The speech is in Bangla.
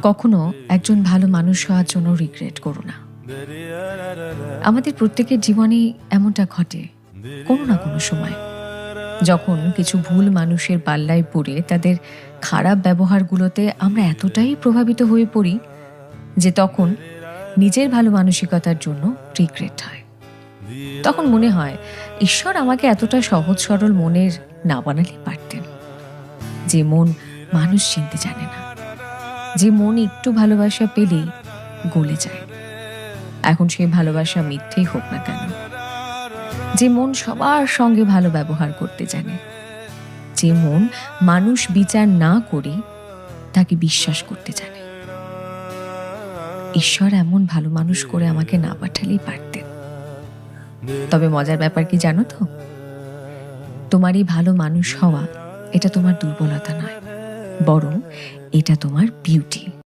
কখনো একজন ভালো মানুষ হওয়ার জন্য রিগ্রেট করো না। আমাদের প্রত্যেকের জীবনেই এমনটা ঘটে কোনো না কোনো সময়, যখন কিছু ভুল মানুষের পাল্লায় পড়ে তাদের খারাপ ব্যবহারগুলোতে আমরা এতটাই প্রভাবিত হয়ে পড়ি যে তখন নিজের ভালো মানসিকতার জন্য রিগ্রেট হয়। তখন মনে হয় ঈশ্বর আমাকে এতটা সহজ সরল মনের না বানালে পারতেন, যে মন মানুষ চিনতে জানে না, যে মন একটু ভালোবাসা পেলেই গলে যায়, এখন সেই ভালোবাসা মিথ্যেই হোক না কেন, যে মন সবার সঙ্গে ভালো ব্যবহার করতে জানে, যে মন মানুষ বিচার না করে তাকে বিশ্বাস করতে জানে। ঈশ্বর এমন ভালো মানুষ করে আমাকে না পাঠালেই পারতেন। তবে মজার ব্যাপার কি জানো তো, তোমার এই ভালো মানুষ হওয়া এটা তোমার দুর্বলতা নয়, বরং এটা তোমার বিউটি।